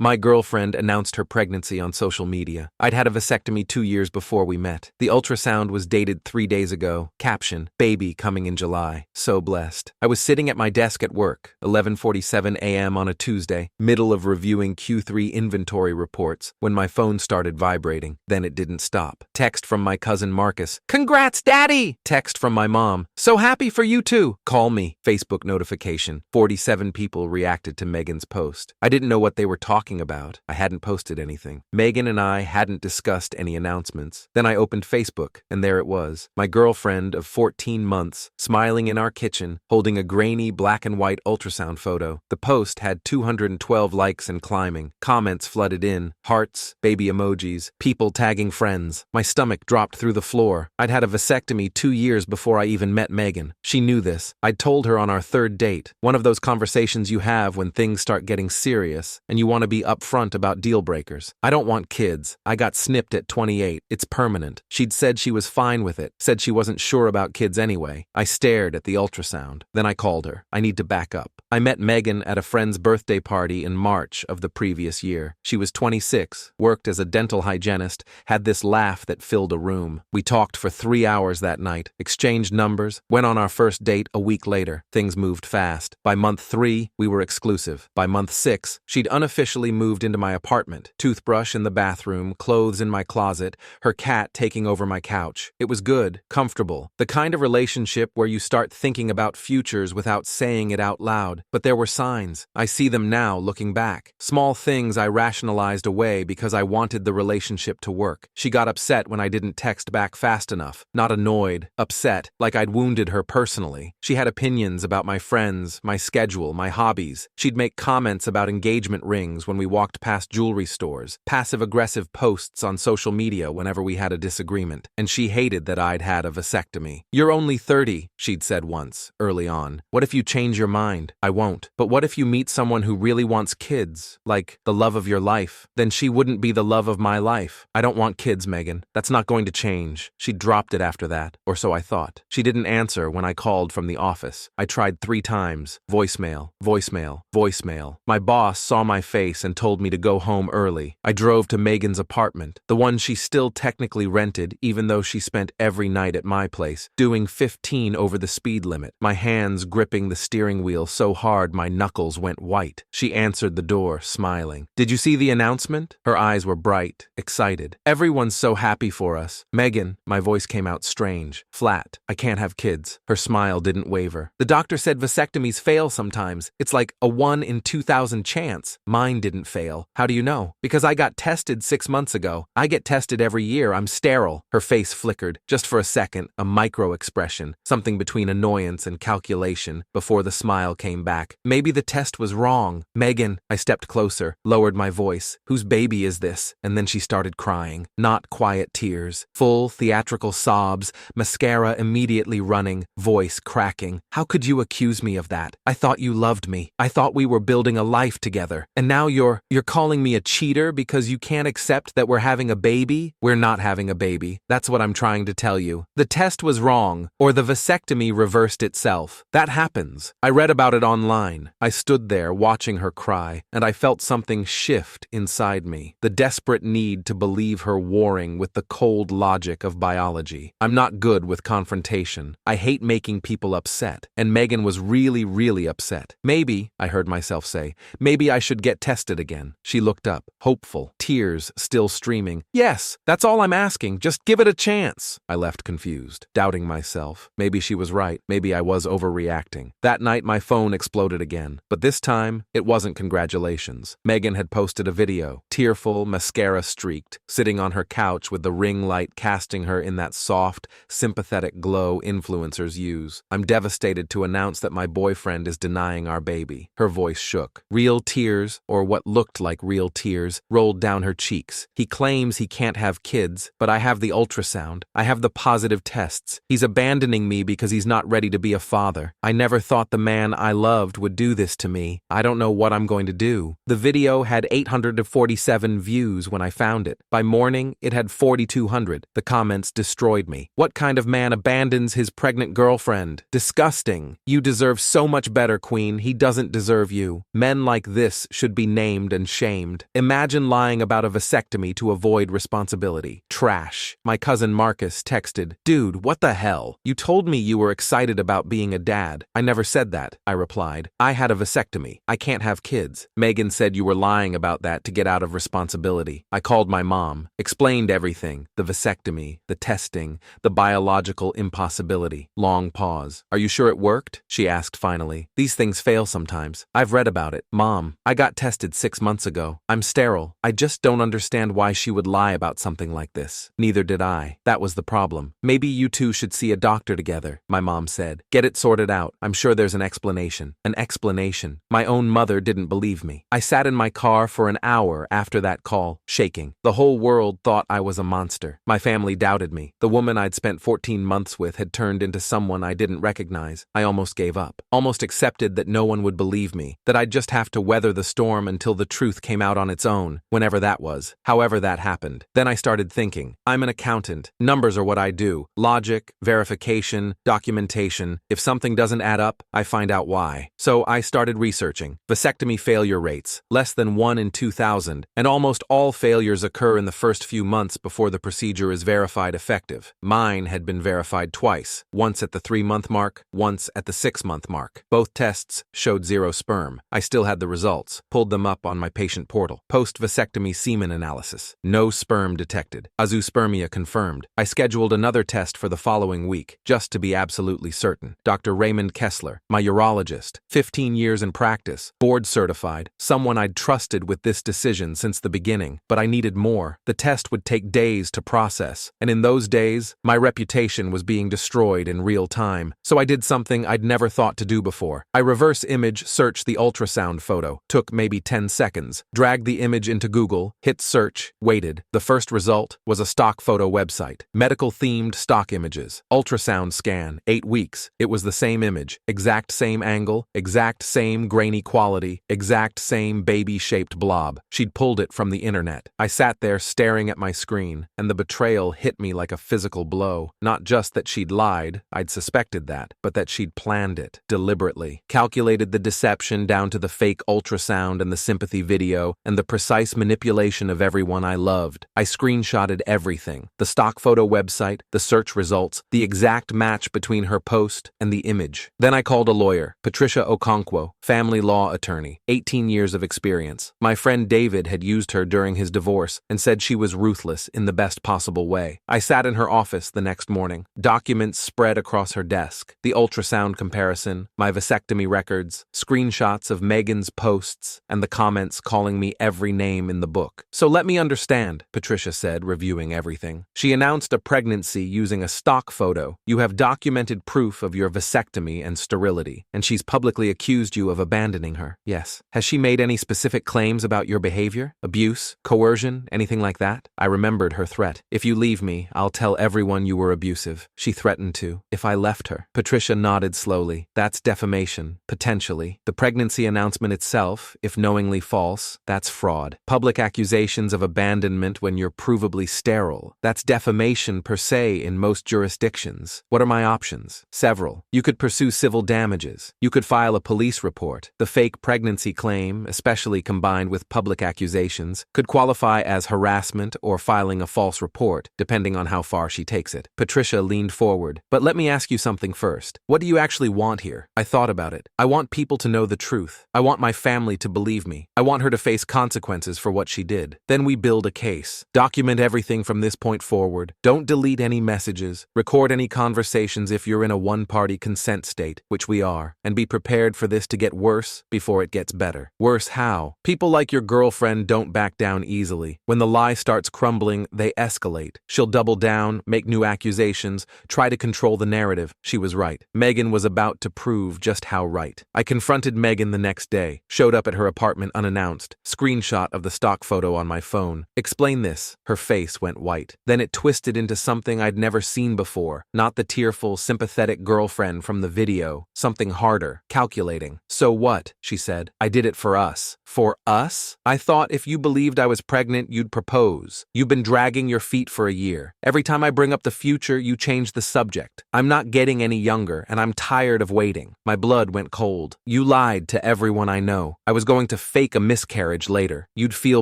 My girlfriend announced her pregnancy on social media. I'd had a vasectomy 2 years before we met. The ultrasound was dated 3 days ago. Caption, baby coming in July. So blessed. I was sitting at my desk at work, 11:47 a.m. on a Tuesday, middle of reviewing Q3 inventory reports, when my phone started vibrating. Then it didn't stop. Text from my cousin Marcus. Congrats, Daddy! Text from my mom. So happy for you too. Call me. Facebook notification. 47 people reacted to Megan's post. I didn't know what they were talking about. I hadn't posted anything. Megan and I hadn't discussed any announcements. Then I opened Facebook, and there it was. My girlfriend of 14 months, smiling in our kitchen, holding a grainy black and white ultrasound photo. The post had 212 likes and climbing. Comments flooded in. Hearts, baby emojis, people tagging friends. My stomach dropped through the floor. I'd had a vasectomy 2 years before I even met Megan. She knew this. I'd told her on our third date. One of those conversations you have when things start getting serious and you want to be upfront about deal breakers. I don't want kids. I got snipped at 28. It's permanent. She'd said she was fine with it. Said she wasn't sure about kids anyway. I stared at the ultrasound. Then I called her. I need to back up. I met Megan at a friend's birthday party in March of the previous year. She was 26, worked as a dental hygienist, had this laugh that filled a room. We talked for 3 hours that night, exchanged numbers, went on our first date a week later. Things moved fast. By month 3, we were exclusive. By month 6, she'd unofficially moved into my apartment. Toothbrush in the bathroom, clothes in my closet, her cat taking over my couch. It was good, comfortable, the kind of relationship where you start thinking about futures without saying it out loud. But there were signs. I see them now, looking back. Small things I rationalized away because I wanted the relationship to work. She got upset when I didn't text back fast enough. Not annoyed, upset, like I'd wounded her personally. She had opinions about my friends, my schedule, my hobbies. She'd make comments about engagement rings when we walked past jewelry stores, passive-aggressive posts on social media whenever we had a disagreement. And she hated that I'd had a vasectomy. You're only 30, she'd said once, early on. What if you change your mind? I won't. But what if you meet someone who really wants kids, like the love of your life? Then she wouldn't be the love of my life. I don't want kids, Megan. That's not going to change. She dropped it after that, or so I thought. She didn't answer when I called from the office. I tried 3 times. Voicemail, voicemail, voicemail. My boss saw my face and told me to go home early. I drove to Megan's apartment, the one she still technically rented, even though she spent every night at my place, doing 15 over the speed limit, my hands gripping the steering wheel so hard my knuckles went white. She answered the door, smiling. Did you see the announcement? Her eyes were bright, excited. Everyone's so happy for us. Megan, my voice came out strange, flat. I can't have kids. Her smile didn't waver. The doctor said vasectomies fail sometimes. It's like a 1 in 2,000 chance. Mine didn't fail. How do you know? Because I got tested 6 months ago. I get tested every year. I'm sterile. Her face flickered, just for a second, a micro expression, something between annoyance and calculation, before the smile came back. Maybe the test was wrong. Megan, I stepped closer, lowered my voice. Whose baby is this? And then she started crying. Not quiet tears. Full theatrical sobs, mascara immediately running, voice cracking. How could you accuse me of that? I thought you loved me. I thought we were building a life together. And now you're calling me a cheater because you can't accept that we're having a baby? We're not having a baby. That's what I'm trying to tell you. The test was wrong, or the vasectomy reversed itself. That happens. I read about it online. I stood there watching her cry, and I felt something shift inside me. The desperate need to believe her warring with the cold logic of biology. I'm not good with confrontation. I hate making people upset, and Megan was really upset. Maybe, I heard myself say, maybe I should get tested again. She looked up, hopeful, tears still streaming. Yes, that's all I'm asking. Just give it a chance. I left confused, doubting myself. Maybe she was right. Maybe I was overreacting. That night my phone exploded again, but this time it wasn't congratulations. Megan had posted a video, tearful, mascara streaked, sitting on her couch with the ring light casting her in that soft, sympathetic glow influencers use. I'm devastated to announce that my boyfriend is denying our baby. Her voice shook. Real tears, or what looked like real tears, rolled down her cheeks. He claims he can't have kids, but I have the ultrasound. I have the positive tests. He's abandoning me because he's not ready to be a father. I never thought the man I loved would do this to me. I don't know what I'm going to do. The video had 847 views when I found it. By morning, it had 4,200. The comments destroyed me. What kind of man abandons his pregnant girlfriend? Disgusting. You deserve so much better, Queen. He doesn't deserve you. Men like this should be named named and shamed. Imagine lying about a vasectomy to avoid responsibility. Trash. My cousin Marcus texted, "Dude, what the hell? You told me you were excited about being a dad." "I never said that," I replied. "I had a vasectomy. I can't have kids." Megan said you were lying about that to get out of responsibility. I called my mom, explained everything, the vasectomy, the testing, the biological impossibility. Long pause. "Are you sure it worked?" she asked finally. "These things fail sometimes. I've read about it." "Mom, I got tested 6 months ago. I'm sterile. I just don't understand why she would lie about something like this." Neither did I. That was the problem. "Maybe you two should see a doctor together," my mom said. "Get it sorted out. I'm sure there's an explanation." An explanation. My own mother didn't believe me. I sat in my car for an hour after that call, shaking. The whole world thought I was a monster. My family doubted me. The woman I'd spent 14 months with had turned into someone I didn't recognize. I almost gave up. Almost accepted that no one would believe me, that I'd just have to weather the storm until the truth came out on its own, whenever that was, however that happened. Then I started thinking. I'm an accountant. Numbers are what I do. Logic, verification, documentation. If something doesn't add up, I find out why. So I started researching. Vasectomy failure rates, less than 1 in 2,000, and almost all failures occur in the first few months before the procedure is verified effective. Mine had been verified twice, once at the 3-month mark, once at the 6-month mark. Both tests showed 0 sperm. I still had the results, pulled them up on my patient portal. Post-vasectomy semen analysis. No sperm detected. Azoospermia confirmed. I scheduled another test for the following week, just to be absolutely certain. Dr. Raymond Kessler, my urologist, 15 years in practice, board certified, someone I'd trusted with this decision since the beginning, but I needed more. The test would take days to process, and in those days, my reputation was being destroyed in real time. So I did something I'd never thought to do before. I reverse image searched the ultrasound photo, took maybe 10 seconds, dragged the image into Google, hit search, waited. The first result was a stock photo website. Medical-themed stock images. Ultrasound scan, 8 weeks. It was the same image, exact same angle, exact same grainy quality, exact same baby-shaped blob. She'd pulled it from the internet. I sat there staring at my screen, and the betrayal hit me like a physical blow. Not just that she'd lied, I'd suspected that, but that she'd planned it, deliberately. Calculated the deception down to the fake ultrasound and the sympathy video, and the precise manipulation of everyone I loved. I screenshotted everything. The stock photo website, the search results, the exact match between her post and the image. Then I called a lawyer, Patricia Okonkwo, family law attorney, 18 years of experience. My friend David had used her during his divorce and said she was ruthless in the best possible way. I sat in her office the next morning, documents spread across her desk, the ultrasound comparison, my vasectomy records, screenshots of Megan's posts, and the comments calling me every name in the book. "So let me understand," Patricia said, reviewing everything. "She announced a pregnancy using a stock photo. You have documented proof of your vasectomy and sterility, and she's publicly accused you of abandoning her." "Yes." "Has she made any specific claims about your behavior? Abuse? Coercion? Anything like that?" I remembered her threat. "If you leave me, I'll tell everyone you were abusive." She threatened to, if I left her. Patricia nodded slowly. "That's defamation, potentially. The pregnancy announcement itself, if knowingly false, that's fraud. Public accusations of abandonment when you're provably sterile, that's defamation per se in most jurisdictions. What are my options? Several. You could pursue civil damages. You could file a police report. The fake pregnancy claim, especially combined with public accusations, could qualify as harassment or filing a false report, depending on how far she takes it. Patricia leaned forward. "But let me ask you something first. What do you actually want here?" I thought about it. "I want people to know the truth. I want my family to believe me. I want her to face consequences for what she did. Then we build a case. Document everything from this point forward. Don't delete any messages. Record any conversations if you're in a one-party consent state, which we are, and be prepared for this to get worse before it gets better." "Worse how?" "People like your girlfriend don't back down easily. When the lie starts crumbling, they escalate. She'll double down, make new accusations, try to control the narrative." She was right. Megan was about to prove just how right. I confronted Megan the next day, showed up at her apartment unannounced, screenshot of the stock photo on my phone. "Explain this." Her face went white. Then it twisted into something I'd never seen before. Not the tearful, sympathetic girlfriend from the video. Something harder, calculating. "So what?" she said. "I did it for us." "For us?" "I thought if you believed I was pregnant, you'd propose. You've been dragging your feet for a year. Every time I bring up the future, you change the subject. I'm not getting any younger, and I'm tired of waiting." My blood went cold. "You lied to everyone I know. I was going to fake fake a miscarriage later. You'd feel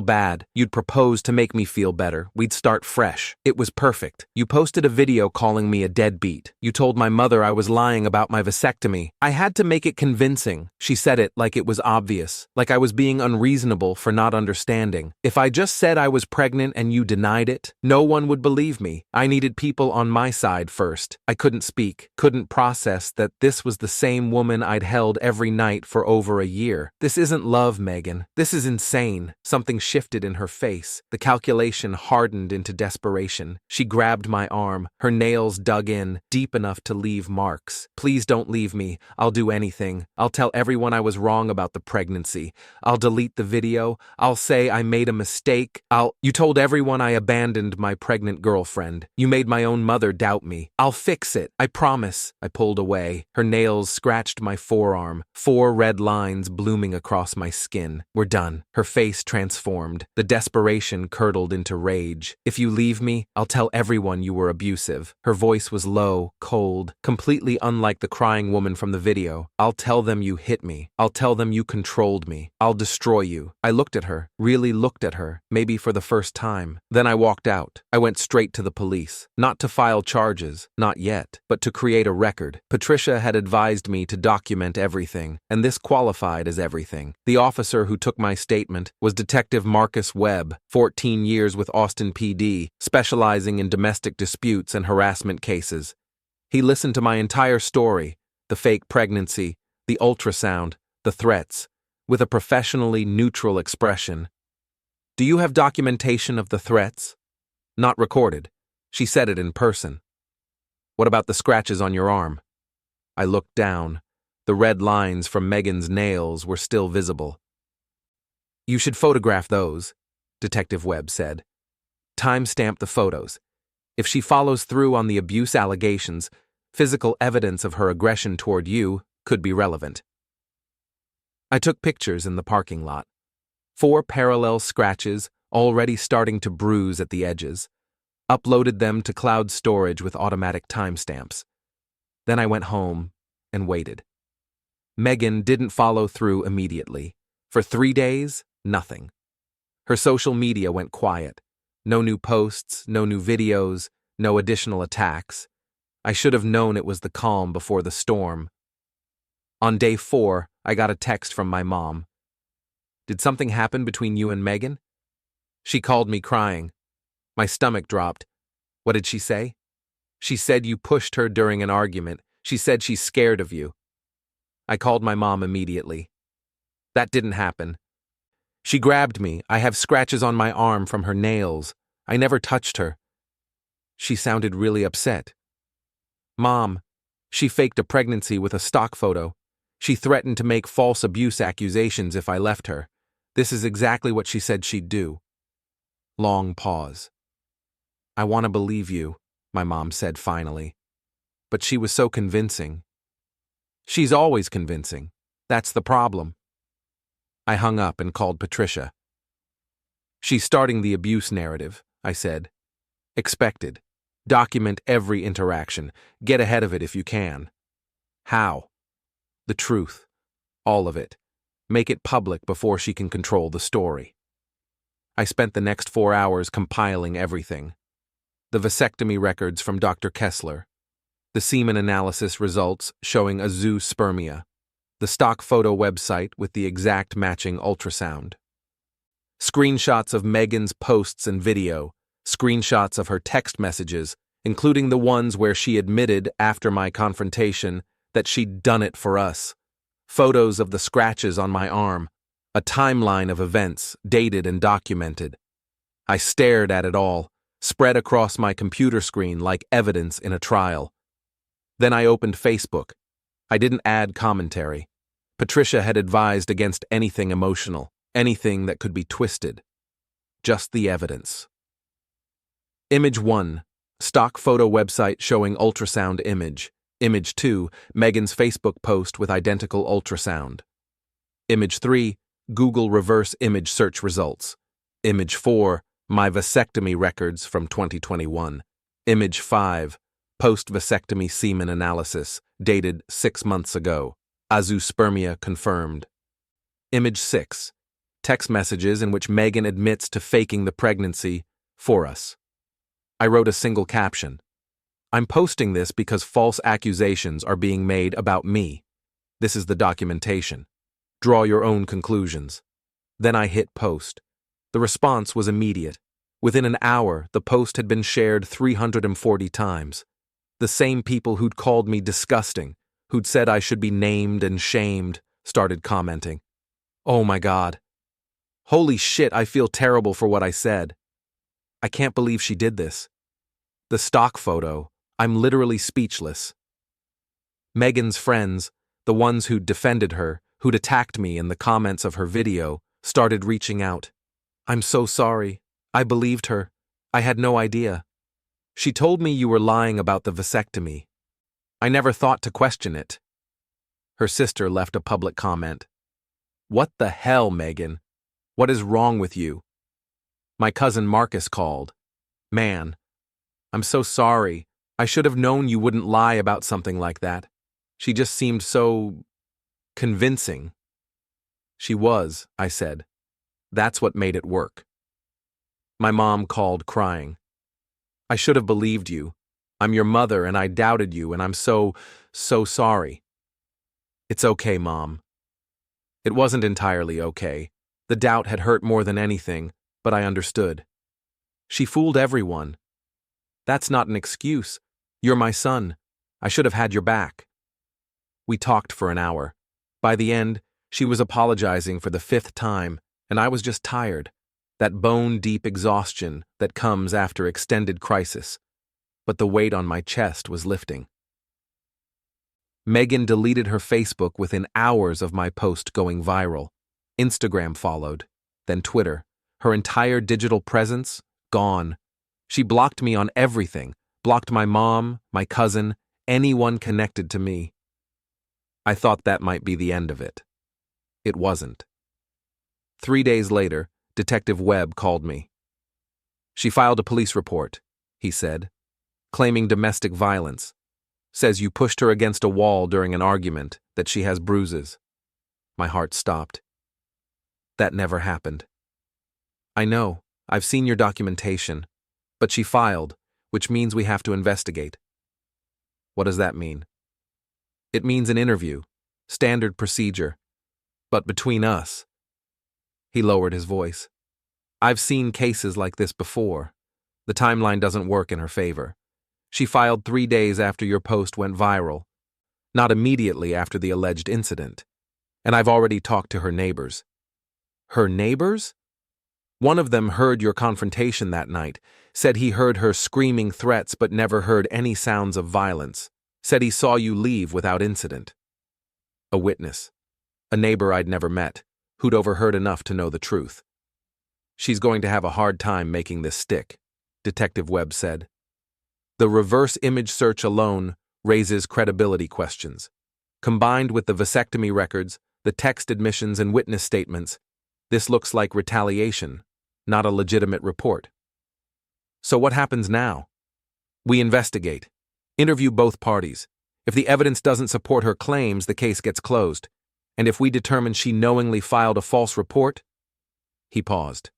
bad. You'd propose to make me feel better. We'd start fresh. It was perfect. You posted a video calling me a deadbeat. You told my mother I was lying about my vasectomy. I had to make it convincing. She said it like it was obvious, like I was being unreasonable for not understanding. If I just said I was pregnant and you denied it, no one would believe me. I needed people on my side first. I couldn't speak, couldn't process that this was the same woman I'd held every night for over a year. This isn't love, Megan. This is insane. Something shifted in her face. The calculation hardened into desperation. She grabbed my arm, her nails dug in, deep enough to leave marks. Please don't leave me. I'll do anything. I'll tell everyone I was wrong about the pregnancy. I'll delete the video. I'll say I made a mistake. You told everyone I abandoned my pregnant girlfriend. You made my own mother doubt me. I'll fix it. I promise. I pulled away. Her nails scratched my forearm. 4 red lines blooming across my skin. We're done. Her face transformed. The desperation curdled into rage. If you leave me, I'll tell everyone you were abusive. Her voice was low, cold, completely unlike the crying woman from the video. I'll tell them you hit me. I'll tell them you controlled me. I'll destroy you. I looked at her, really looked at her, maybe for the first time. Then I walked out. I went straight to the police. Not to file charges, not yet, but to create a record. Patricia had advised me to document everything, and this qualified as everything. The officer who took my statement was Detective Marcus Webb, 14 years with Austin PD, specializing in domestic disputes and harassment cases. He listened to my entire story, the fake pregnancy, the ultrasound, the threats, with a professionally neutral expression. Do you have documentation of the threats? Not recorded. She said it in person. What about the scratches on your arm? I looked down. The red lines from Megan's nails were still visible. You should photograph those, Detective Webb said. Timestamp the photos. If she follows through on the abuse allegations, physical evidence of her aggression toward you could be relevant. I took pictures in the parking lot. 4 parallel scratches, already starting to bruise at the edges. Uploaded them to cloud storage with automatic timestamps. Then I went home and waited. Megan didn't follow through immediately. For 3 days, nothing. Her social media went quiet. No new posts, no new videos, no additional attacks. I should have known it was the calm before the storm. On day 4, I got a text from my mom. Did something happen between you and Megan? She called me crying. My stomach dropped. What did she say? She said you pushed her during an argument. She said she's scared of you. I called my mom immediately. That didn't happen. She grabbed me. I have scratches on my arm from her nails. I never touched her. She sounded really upset. Mom, she faked a pregnancy with a stock photo. She threatened to make false abuse accusations if I left her. This is exactly what she said she'd do. Long pause. I want to believe you, my mom said finally. But she was so convincing. She's always convincing. That's the problem. I hung up and called Patricia. She's starting the abuse narrative, I said. Expected. Document every interaction. Get ahead of it if you can. How? The truth. All of it. Make it public before she can control the story. I spent the next 4 hours compiling everything. The vasectomy records from Dr. Kessler. The semen analysis results showing azoospermia. The stock photo website with the exact matching ultrasound. Screenshots of Megan's posts and video. Screenshots of her text messages, including the ones where she admitted after my confrontation that she'd done it for us. Photos of the scratches on my arm. A timeline of events, dated and documented. I stared at it all, spread across my computer screen like evidence in a trial. Then I opened Facebook. I didn't add commentary. Patricia had advised against anything emotional, anything that could be twisted. Just the evidence. Image 1. Stock photo website showing ultrasound image. Image 2. Megan's Facebook post with identical ultrasound. Image 3. Google reverse image search results. Image 4. My vasectomy records from 2021. Image 5. Post-vasectomy semen analysis, dated 6 months ago. Azoospermia confirmed. Image 6. text messages in which Megan admits to faking the pregnancy for us. I wrote a single caption. I'm posting this because false accusations are being made about me. This is the documentation. Draw your own conclusions. Then I hit post. The response was immediate. Within an hour, the post had been shared 340 times. The same people who'd called me disgusting, who'd said I should be named and shamed, started commenting. Oh my God. Holy shit, I feel terrible for what I said. I can't believe she did this. The stock photo, I'm literally speechless. Megan's friends, the ones who'd defended her, who'd attacked me in the comments of her video, started reaching out. I'm so sorry. I believed her. I had no idea. She told me you were lying about the vasectomy. I never thought to question it. Her sister left a public comment. What the hell, Megan? What is wrong with you? My cousin Marcus called. Man, I'm so sorry. I should have known you wouldn't lie about something like that. She just seemed so convincing. She was, I said. That's what made it work. My mom called crying. I should have believed you. I'm your mother and I doubted you and I'm so sorry. It's okay, Mom. It wasn't entirely okay. The doubt had hurt more than anything, but I understood. She fooled everyone. That's not an excuse. You're my son. I should have had your back. We talked for an hour. By the end, she was apologizing for the 5th time, and I was just tired. That bone-deep exhaustion that comes after extended crisis. But the weight on my chest was lifting. Megan deleted her Facebook within hours of my post going viral. Instagram followed, then Twitter. Her entire digital presence, gone. She blocked me on everything, blocked my mom, my cousin, anyone connected to me. I thought that might be the end of it. It wasn't. 3 days later, Detective Webb called me. She filed a police report, he said, claiming domestic violence. Says you pushed her against a wall during an argument, that she has bruises. My heart stopped. That never happened. I know, I've seen your documentation, but she filed, which means we have to investigate. What does that mean? It means an interview, standard procedure. But between us, he lowered his voice. I've seen cases like this before. The timeline doesn't work in her favor. She filed 3 days after your post went viral, not immediately after the alleged incident. And I've already talked to her neighbors. Her neighbors? One of them heard your confrontation that night, said he heard her screaming threats but never heard any sounds of violence, said he saw you leave without incident. A witness, a neighbor I'd never met, who'd overheard enough to know the truth. She's going to have a hard time making this stick, Detective Webb said. The reverse image search alone raises credibility questions. Combined with the vasectomy records, the text admissions and witness statements, this looks like retaliation, not a legitimate report. So what happens now? We investigate. Interview both parties. If the evidence doesn't support her claims, the case gets closed. And if we determine she knowingly filed a false report? He paused.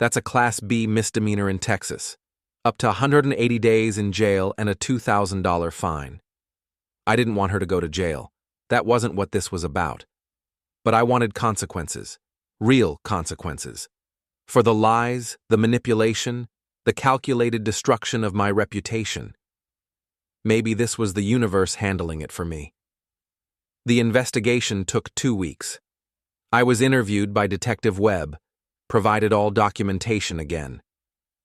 That's a Class B misdemeanor in Texas. Up to 180 days in jail and a $2,000 fine. I didn't want her to go to jail. That wasn't what this was about. But I wanted consequences. Real consequences. For the lies, the manipulation, the calculated destruction of my reputation. Maybe this was the universe handling it for me. The investigation took 2 weeks. I was interviewed by Detective Webb, provided all documentation again.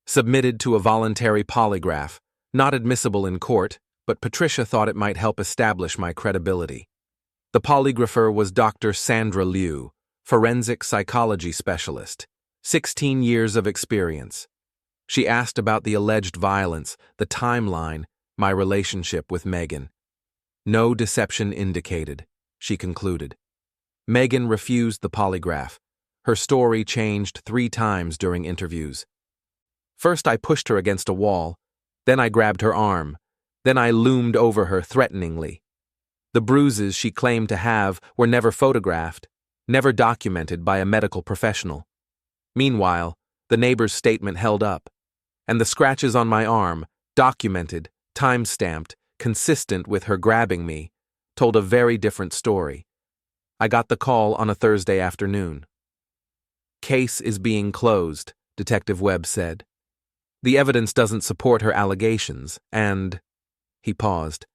Submitted to a voluntary polygraph, not admissible in court, but Patricia thought it might help establish my credibility. The polygrapher was Dr. Sandra Liu, forensic psychology specialist, 16 years of experience. She asked about the alleged violence, the timeline, my relationship with Megan. No deception indicated, she concluded. Megan refused the polygraph. Her story changed 3 times during interviews. First I pushed her against a wall, then I grabbed her arm, then I loomed over her threateningly. The bruises she claimed to have were never photographed, never documented by a medical professional. Meanwhile, the neighbor's statement held up, and the scratches on my arm, documented, time-stamped, consistent with her grabbing me, told a very different story. I got the call on a Thursday afternoon. "Case is being closed," Detective Webb said. "The evidence doesn't support her allegations, and—" He paused.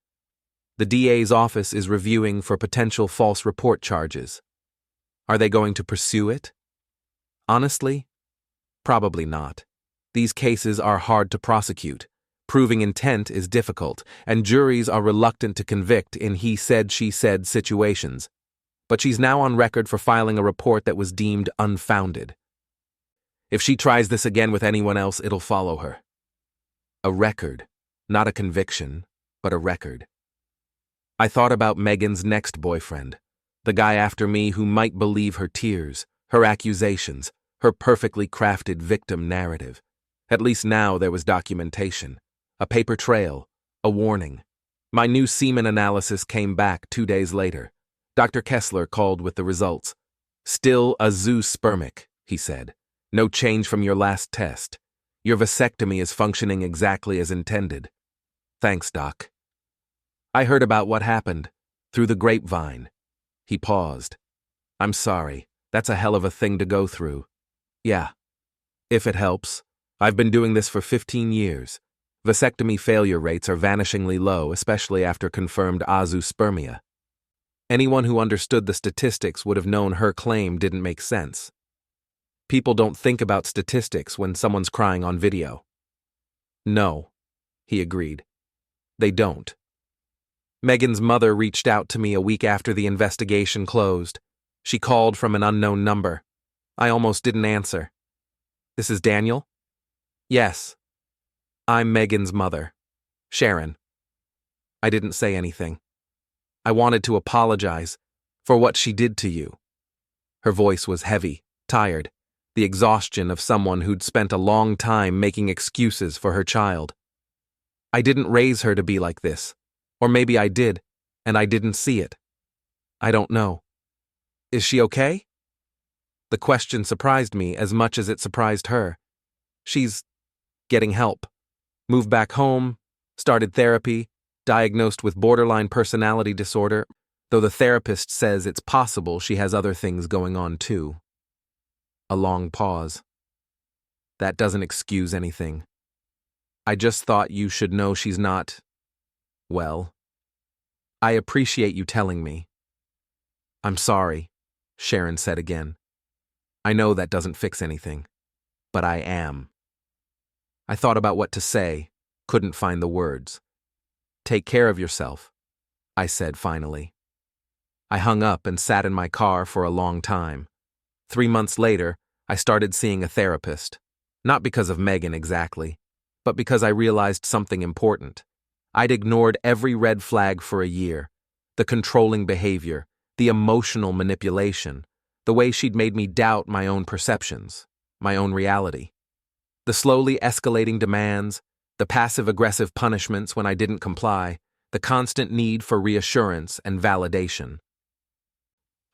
"The DA's office is reviewing for potential false report charges. Are they going to pursue it? Honestly, probably not. These cases are hard to prosecute. Proving intent is difficult, and juries are reluctant to convict in he said, she said situations. But she's now on record for filing a report that was deemed unfounded. If she tries this again with anyone else, it'll follow her." A record, not a conviction, but a record. I thought about Megan's next boyfriend, the guy after me who might believe her tears, her accusations, her perfectly crafted victim narrative. At least now there was documentation, a paper trail, a warning. My new semen analysis came back 2 days later. Dr. Kessler called with the results. "Still azoospermic," he said. "No change from your last test. Your vasectomy is functioning exactly as intended." "Thanks, Doc." "I heard about what happened, through the grapevine." He paused. "I'm sorry. That's a hell of a thing to go through." "Yeah. If it helps. I've been doing this for 15 years. Vasectomy failure rates are vanishingly low, especially after confirmed azoospermia. Anyone who understood the statistics would have known her claim didn't make sense. People don't think about statistics when someone's crying on video." "No," he agreed. "They don't." Megan's mother reached out to me a week after the investigation closed. She called from an unknown number. I almost didn't answer. "This is Daniel?" "Yes. I'm Megan's mother, Sharon." I didn't say anything. I wanted to apologize for what she did to you. Her voice was heavy, tired, the exhaustion of someone who'd spent a long time making excuses for her child. "I didn't raise her to be like this. Or maybe I did, and I didn't see it. I don't know. Is she okay?" The question surprised me as much as it surprised her. "She's getting help. Moved back home, started therapy, diagnosed with borderline personality disorder, though the therapist says it's possible she has other things going on too." A long pause. "That doesn't excuse anything. I just thought you should know she's not, well, I appreciate you telling me." "I'm sorry," Sharon said again. "I know that doesn't fix anything, but I am." I thought about what to say, couldn't find the words. "Take care of yourself," I said finally. I hung up and sat in my car for a long time. 3 months later, I started seeing a therapist. Not because of Megan exactly, but because I realized something important. I'd ignored every red flag for a year. The controlling behavior, the emotional manipulation, the way she'd made me doubt my own perceptions, my own reality. The slowly escalating demands, the passive-aggressive punishments when I didn't comply, the constant need for reassurance and validation.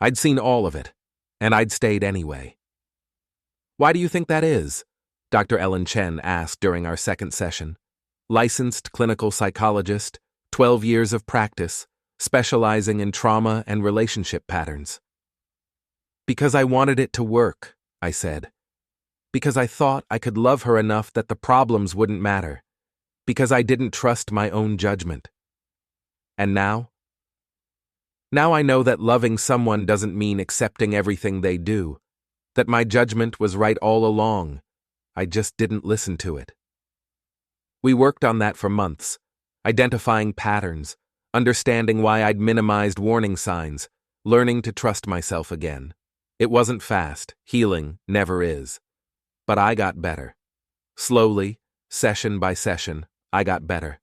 I'd seen all of it, and I'd stayed anyway. "Why do you think that is?" Dr. Ellen Chen asked during our second session. Licensed clinical psychologist, 12 years of practice, specializing in trauma and relationship patterns. "Because I wanted it to work," I said. "Because I thought I could love her enough that the problems wouldn't matter. Because I didn't trust my own judgment. And now? Now I know that loving someone doesn't mean accepting everything they do, that my judgment was right all along. I just didn't listen to it." We worked on that for months, identifying patterns, understanding why I'd minimized warning signs, learning to trust myself again. It wasn't fast, healing never is. But I got better. Slowly, session by session, I got better.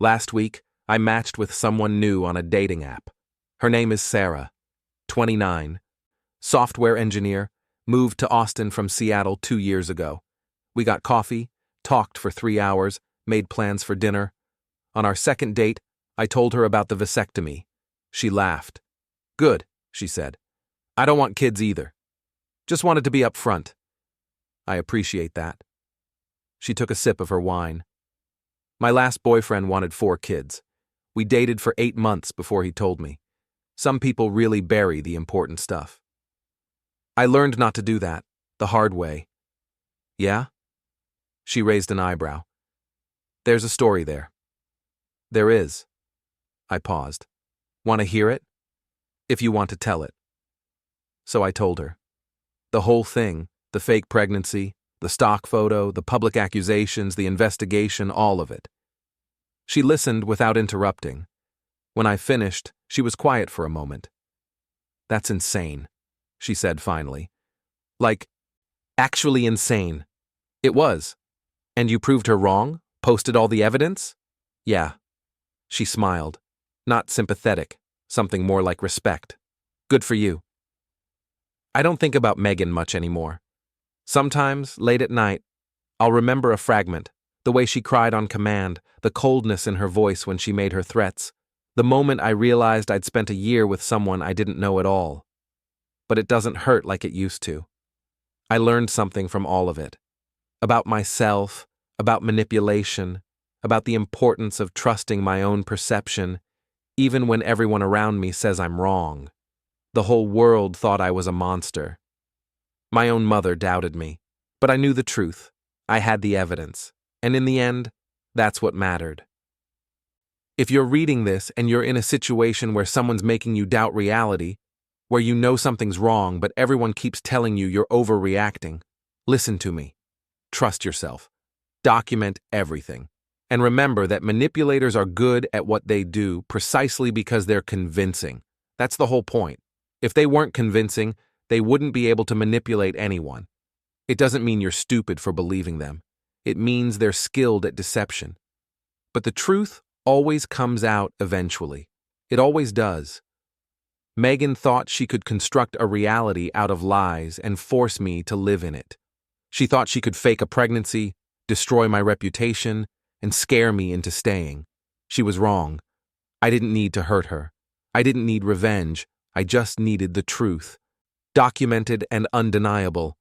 Last week, I matched with someone new on a dating app. Her name is Sarah, 29, software engineer, moved to Austin from Seattle 2 years ago. We got coffee, talked for 3 hours, made plans for dinner. On our second date, I told her about the vasectomy. She laughed. "Good," she said. I don't want kids either. Just wanted to be upfront. I appreciate that. She took a sip of her wine. My last boyfriend wanted 4 kids. We dated for 8 months before he told me. Some people really bury the important stuff. I learned not to do that, the hard way. Yeah? She raised an eyebrow. There's a story there. There is. I paused. Want to hear it? If you want to tell it. So I told her. The whole thing, the fake pregnancy, the stock photo, the public accusations, the investigation, all of it. She listened without interrupting. When I finished, she was quiet for a moment. That's insane, she said finally. Like, actually insane. It was. And you proved her wrong? Posted all the evidence? Yeah. She smiled. Not sympathetic, something more like respect. Good for you. I don't think about Megan much anymore. Sometimes, late at night, I'll remember a fragment, the way she cried on command, the coldness in her voice when she made her threats, the moment I realized I'd spent a year with someone I didn't know at all. But it doesn't hurt like it used to. I learned something from all of it. About myself, about manipulation, about the importance of trusting my own perception, even when everyone around me says I'm wrong. The whole world thought I was a monster. My own mother doubted me, but I knew the truth. I had the evidence, and in the end, that's what mattered. If you're reading this and you're in a situation where someone's making you doubt reality, where you know something's wrong but everyone keeps telling you you're overreacting, listen to me. Trust yourself. Document everything. And remember that manipulators are good at what they do precisely because they're convincing. That's the whole point. If they weren't convincing, they wouldn't be able to manipulate anyone. It doesn't mean you're stupid for believing them. It means they're skilled at deception. But the truth always comes out eventually. It always does. Megan thought she could construct a reality out of lies and force me to live in it. She thought she could fake a pregnancy, destroy my reputation, and scare me into staying. She was wrong. I didn't need to hurt her. I didn't need revenge. I just needed the truth. Documented and undeniable.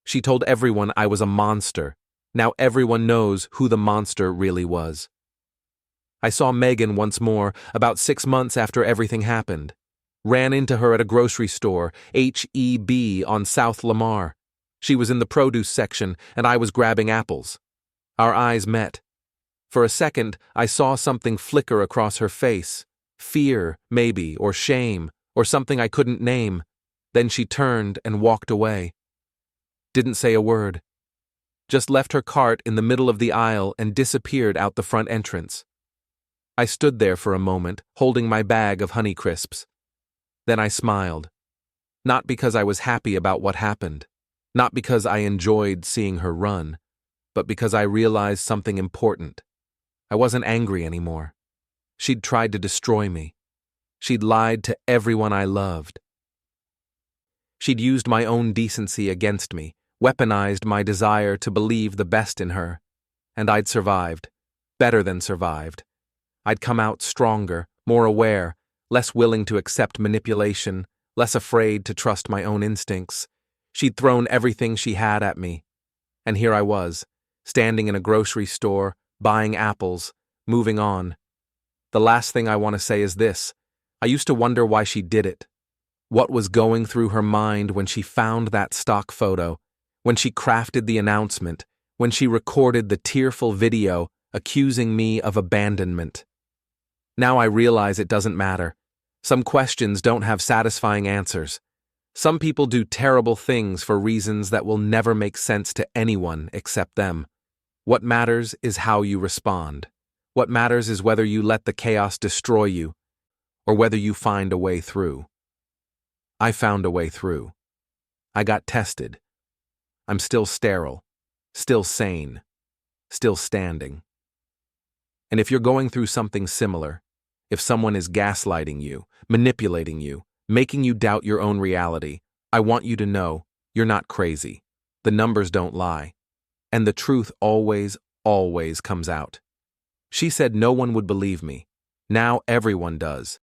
She told everyone I was a monster. Now everyone knows who the monster really was. I saw Megan once more, about 6 months after everything happened. Ran into her at a grocery store, H-E-B, on South Lamar. She was in the produce section, and I was grabbing apples. Our eyes met. For a second, I saw something flicker across her face. Fear, maybe, or shame, or something I couldn't name. Then she turned and walked away. Didn't say a word. Just left her cart in the middle of the aisle and disappeared out the front entrance. I stood there for a moment, holding my bag of Honeycrisps. Then I smiled. Not because I was happy about what happened. Not because I enjoyed seeing her run. But because I realized something important. I wasn't angry anymore. She'd tried to destroy me. She'd lied to everyone I loved. She'd used my own decency against me, weaponized my desire to believe the best in her. And I'd survived. Better than survived. I'd come out stronger, more aware, less willing to accept manipulation, less afraid to trust my own instincts. She'd thrown everything she had at me. And here I was, standing in a grocery store, buying apples, moving on. The last thing I want to say is this. I used to wonder why she did it. What was going through her mind when she found that stock photo, when she crafted the announcement, when she recorded the tearful video accusing me of abandonment. Now I realize it doesn't matter. Some questions don't have satisfying answers. Some people do terrible things for reasons that will never make sense to anyone except them. What matters is how you respond. What matters is whether you let the chaos destroy you, or whether you find a way through. I found a way through. I got tested. I'm still sterile, still sane, still standing. And if you're going through something similar, if someone is gaslighting you, manipulating you, making you doubt your own reality, I want you to know you're not crazy. The numbers don't lie. And the truth always, always comes out. She said no one would believe me. Now everyone does.